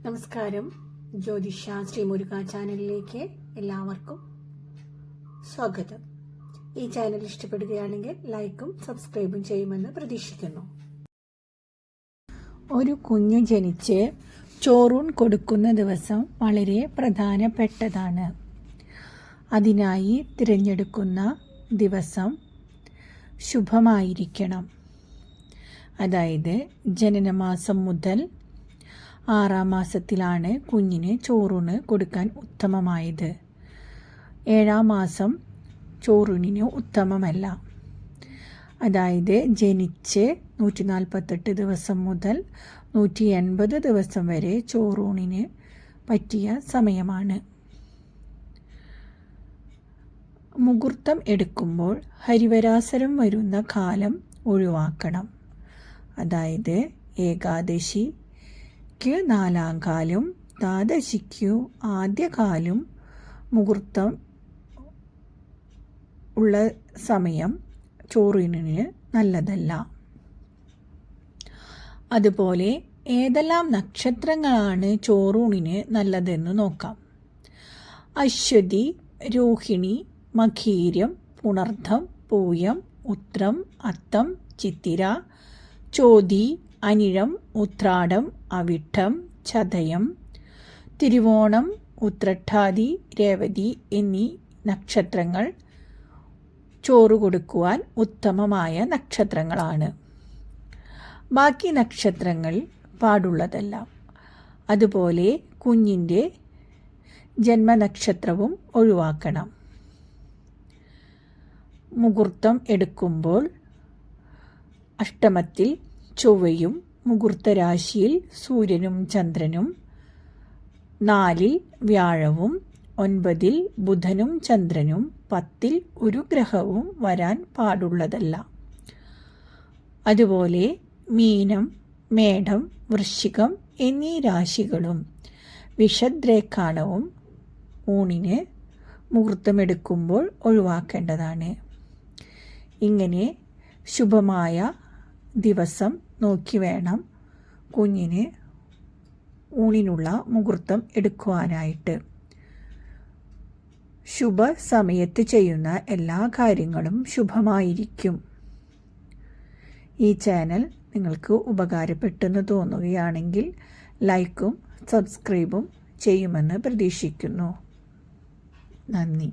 നമസ്കാരം. ജ്യോതിഷ ശ്രീമുരുക ചാനലിലേക്ക് എല്ലാവർക്കും സ്വാഗതം. ഈ ചാനൽ ഇഷ്ടപ്പെടുകയാണെങ്കിൽ ലൈക്കും സബ്സ്ക്രൈബും ചെയ്യുമെന്ന് പ്രതീക്ഷിക്കുന്നു. ഒരു കുഞ്ഞു ജനിച്ച് ചോറൂൺ കൊടുക്കുന്ന ദിവസം വളരെ പ്രധാനപ്പെട്ടതാണ്. അതിനായി തിരഞ്ഞെടുക്കുന്ന ദിവസം ശുഭമായിരിക്കണം. അതായത് ജനനമാസം മുതൽ 6-ാം മാസത്തിലാണ് കുഞ്ഞിന് ചോറൂണ് കൊടുക്കാൻ ഉത്തമമായത്. 7-ാം മാസം ചോറൂണിന് ഉത്തമമല്ല. അതായത് ജനിച്ച് 148 ദിവസം മുതൽ 180 ദിവസം വരെ ചോറൂണിന് പറ്റിയ സമയമാണ്. മുഹൂർത്തം എടുക്കുമ്പോൾ ഹരിവരാസരം വരുന്ന കാലം ഒഴിവാക്കണം. അതായത് ഏകാദശിക്ക് 4-ാം കാലും ദ്വാദശിക്കു ആദ്യകാലും മുഹൂർത്തം ഉള്ള സമയം ചോറൂണിന് നല്ലതല്ല. അതുപോലെ ഏതെല്ലാം നക്ഷത്രങ്ങളാണ് ചോറൂണിന് നല്ലതെന്ന് നോക്കാം. അശ്വതി, രോഹിണി, മഖീരം, പുണർദം, പൂയം, ഉത്രം, അത്തം, ചിത്തിര, ചോതി, അനിഴം, ഉത്രാടം, അവിട്ടം, ചതയം, തിരുവോണം, ഉത്രട്ടാതി, രേവതി എന്നീ നക്ഷത്രങ്ങൾ ചോറ് കൊടുക്കുവാൻ ഉത്തമമായ നക്ഷത്രങ്ങളാണ്. ബാക്കി നക്ഷത്രങ്ങൾ പാടുള്ളതല്ല. അതുപോലെ കുഞ്ഞിൻ്റെ ജന്മനക്ഷത്രവും ഒഴിവാക്കണം. മുഹൂർത്തം എടുക്കുമ്പോൾ അഷ്ടമത്തിൽ ചൊവ്വയും, മുഹൂർത്ത രാശിയിൽ സൂര്യനും ചന്ദ്രനും, 4-ൽ വ്യാഴവും, 9-ൽ ബുധനും ചന്ദ്രനും, 10-ൽ ഒരു ഗ്രഹവും വരാൻ പാടുള്ളതല്ല. അതുപോലെ മീനം, മേടം, വൃശ്ചികം എന്നീ രാശികളും വിഷദ്രേഖാണവും ഊണിന് മുഹൂർത്തമെടുക്കുമ്പോൾ ഒഴിവാക്കേണ്ടതാണ്. ഇങ്ങനെ ശുഭമായ ദിവസം നോക്കി വേണം കുഞ്ഞിന് ഊണിനുള്ള മുഹൂർത്തം എടുക്കുവാനായിട്ട്. ശുഭസമയത്ത് ചെയ്യുന്ന എല്ലാ കാര്യങ്ങളും ശുഭമായിരിക്കും. ഈ ചാനൽ നിങ്ങൾക്ക് ഉപകാരപ്പെട്ടെന്ന് തോന്നുകയാണെങ്കിൽ ലൈക്കും സബ്സ്ക്രൈബും ചെയ്യുമെന്ന് പ്രതീക്ഷിക്കുന്നു. നന്ദി.